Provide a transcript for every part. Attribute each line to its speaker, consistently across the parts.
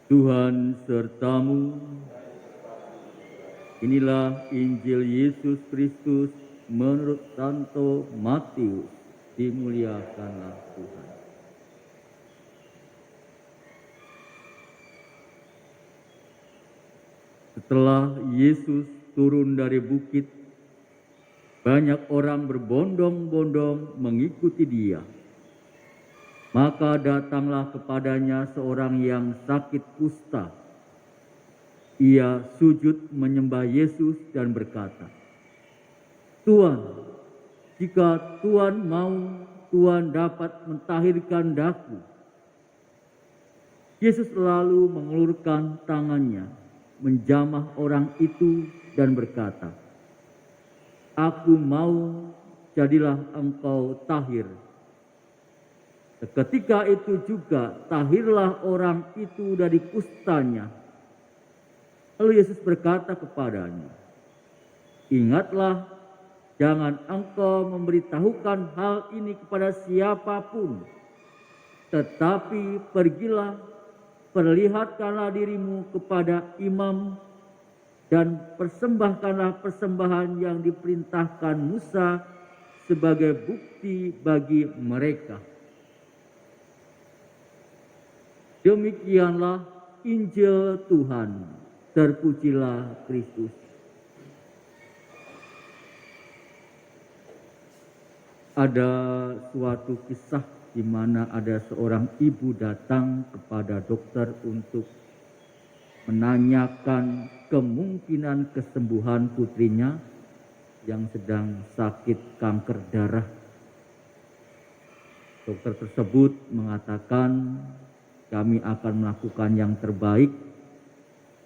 Speaker 1: Tuhan sertamu. Inilah Injil Yesus Kristus menurut Santo Matius. Dimuliakanlah Tuhan. Setelah Yesus turun dari bukit, banyak orang berbondong-bondong mengikuti Dia. Maka datanglah kepadanya seorang yang sakit kusta. Ia sujud menyembah Yesus dan berkata, "Tuan, jika Tuan mau, Tuan dapat mentahirkan daku." Yesus lalu mengulurkan tangannya, menjamah orang itu dan berkata, "Aku mau, jadilah engkau tahir." Seketika itu juga tahirlah orang itu dari kustanya. Lalu Yesus berkata kepadanya, "Ingatlah, jangan engkau memberitahukan hal ini kepada siapapun, tetapi pergilah, perlihatkanlah dirimu kepada imam, dan persembahkanlah persembahan yang diperintahkan Musa sebagai bukti bagi mereka." Demikianlah Injil Tuhan. Terpujilah Kristus. Ada suatu kisah di mana ada seorang ibu datang kepada dokter untuk menanyakan kemungkinan kesembuhan putrinya yang sedang sakit kanker darah. Dokter tersebut mengatakan, "Kami akan melakukan yang terbaik,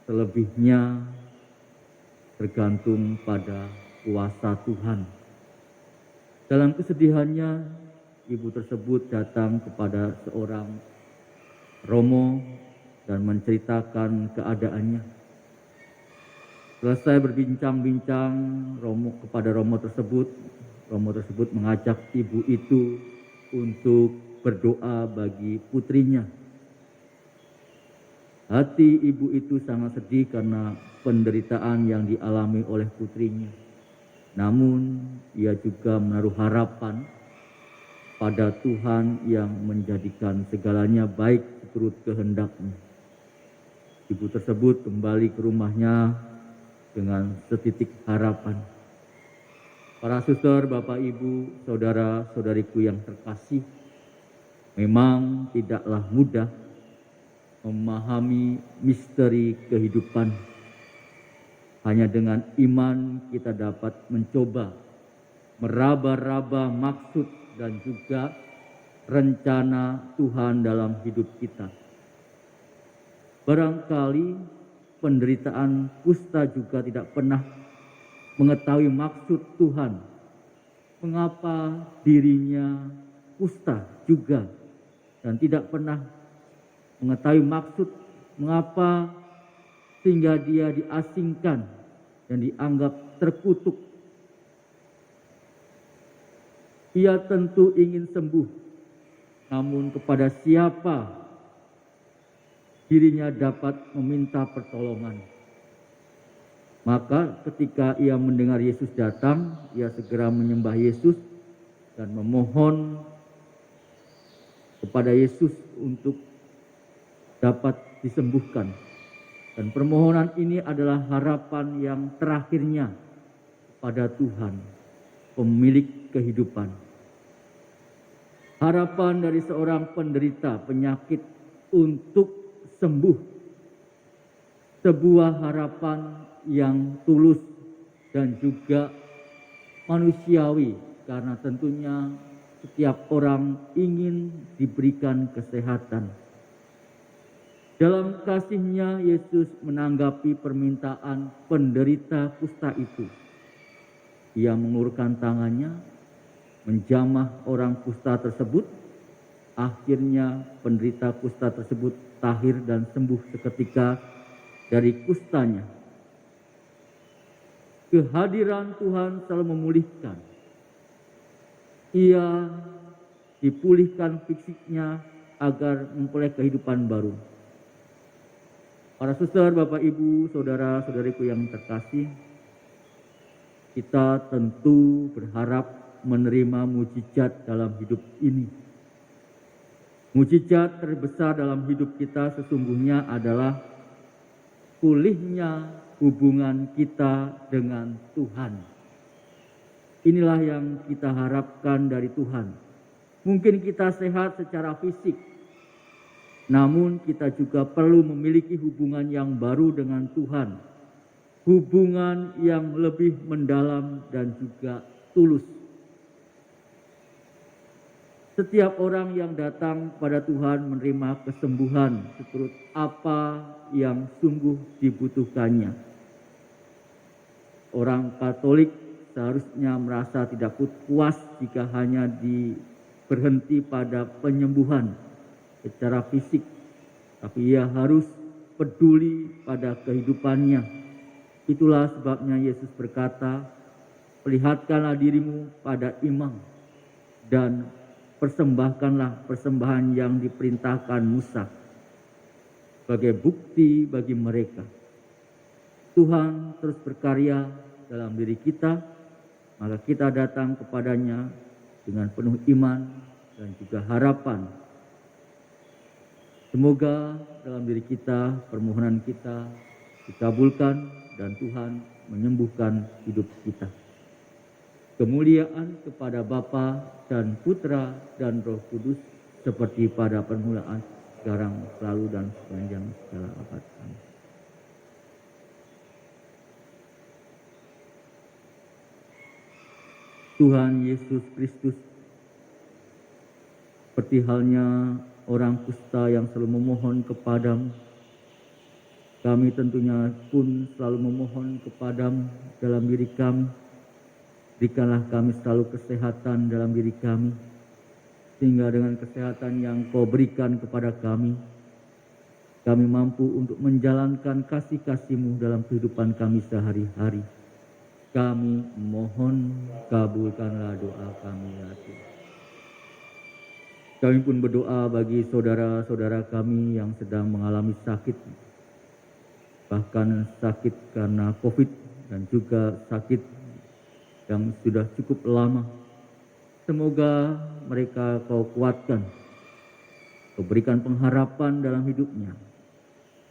Speaker 1: selebihnya tergantung pada kuasa Tuhan." Dalam kesedihannya, ibu tersebut datang kepada seorang romo dan menceritakan keadaannya. Selesai berbincang-bincang kepada romo tersebut mengajak ibu itu untuk berdoa bagi putrinya. Hati ibu itu sangat sedih karena penderitaan yang dialami oleh putrinya. Namun ia juga menaruh harapan pada Tuhan yang menjadikan segalanya baik menurut kehendak-Nya. Ibu tersebut kembali ke rumahnya dengan setitik harapan. Para suster, Bapak, Ibu, saudara-saudariku yang terkasih, memang tidaklah mudah memahami misteri kehidupan. Hanya dengan iman kita dapat mencoba meraba-raba maksud dan juga rencana Tuhan dalam hidup kita. Barangkali penderitaan kusta juga tidak pernah mengetahui maksud Tuhan. Mengapa dirinya kusta juga dan tidak pernah mengetahui maksud mengapa sehingga dia diasingkan dan dianggap terkutuk. Ia tentu ingin sembuh, namun kepada siapa dirinya dapat meminta pertolongan? Maka ketika ia mendengar Yesus datang, ia segera menyembah Yesus dan memohon kepada Yesus untuk dapat disembuhkan. Dan permohonan ini adalah harapan yang terakhirnya pada Tuhan, pemilik kehidupan. Harapan dari seorang penderita penyakit untuk sembuh. Sebuah harapan yang tulus dan juga manusiawi, karena tentunya setiap orang ingin diberikan kesehatan. Dalam kasih-Nya, Yesus menanggapi permintaan penderita kusta itu. Ia mengulurkan tangannya, menjamah orang kusta tersebut. Akhirnya penderita kusta tersebut tahir dan sembuh seketika dari kustanya. Kehadiran Tuhan selalu memulihkan. Ia dipulihkan fisiknya agar memperoleh kehidupan baru. Para suster, Bapak, Ibu, saudara-saudariku yang terkasih, kita tentu berharap menerima mujizat dalam hidup ini. Mujizat terbesar dalam hidup kita sesungguhnya adalah pulihnya hubungan kita dengan Tuhan. Inilah yang kita harapkan dari Tuhan. Mungkin kita sehat secara fisik, namun kita juga perlu memiliki hubungan yang baru dengan Tuhan. Hubungan yang lebih mendalam dan juga tulus. Setiap orang yang datang pada Tuhan menerima kesembuhan seturut apa yang sungguh dibutuhkannya. Orang Katolik seharusnya merasa tidak puas jika hanya berhenti pada penyembuhan secara fisik, tapi ia harus peduli pada kehidupannya. Itulah sebabnya Yesus berkata, "Perlihatkanlah dirimu pada imam dan persembahkanlah persembahan yang diperintahkan Musa sebagai bukti bagi mereka." Tuhan terus berkarya dalam diri kita, maka kita datang kepadanya dengan penuh iman dan juga harapan. Semoga dalam diri kita, permohonan kita dikabulkan dan Tuhan menyembuhkan hidup kita. Kemuliaan kepada Bapa dan Putra dan Roh Kudus seperti pada permulaan, sekarang, selalu dan sepanjang segala abad. Amin. Tuhan Yesus Kristus, seperti halnya orang kusta yang selalu memohon kepadamu, kami tentunya pun selalu memohon kepadamu dalam diri kami. Berikanlah kami selalu kesehatan dalam diri kami, sehingga dengan kesehatan yang Kau berikan kepada kami mampu untuk menjalankan kasih-kasih-Mu dalam kehidupan kami sehari-hari. Kami mohon, kabulkanlah doa kami ya Tuhan. Kami pun berdoa bagi saudara-saudara kami yang sedang mengalami sakit, bahkan sakit karena COVID dan juga sakit yang sudah cukup lama. Semoga mereka Kau kuatkan, Kau berikan pengharapan dalam hidupnya,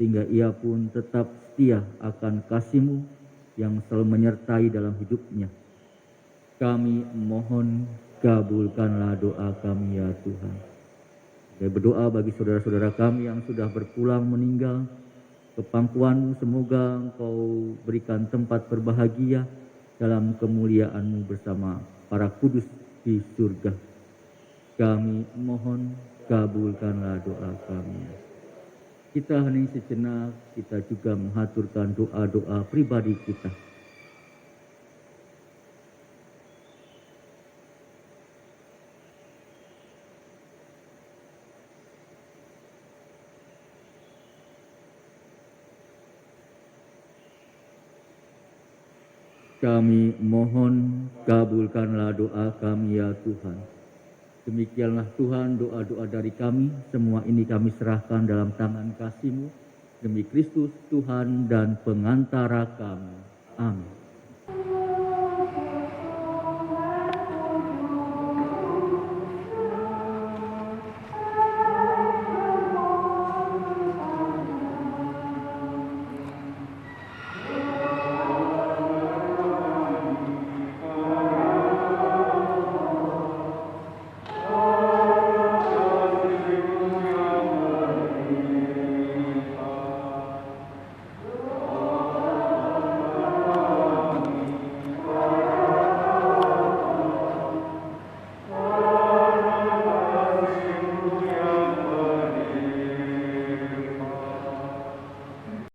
Speaker 1: sehingga ia pun tetap setia akan kasih-Mu yang selalu menyertai dalam hidupnya. Kami mohon, kabulkanlah doa kami ya Tuhan. Saya berdoa bagi saudara-saudara kami yang sudah berpulang meninggal ke pangkuan-Mu, semoga Engkau berikan tempat berbahagia dalam kemuliaan-Mu bersama para kudus di surga. Kami mohon, kabulkanlah doa kami. Kita hening sejenak, kita juga mengaturkan doa-doa pribadi kita. Kami mohon, kabulkanlah doa kami ya Tuhan. Demikianlah Tuhan doa-doa dari kami, semua ini kami serahkan dalam tangan kasih-Mu, demi Kristus Tuhan dan pengantara kami. Amin.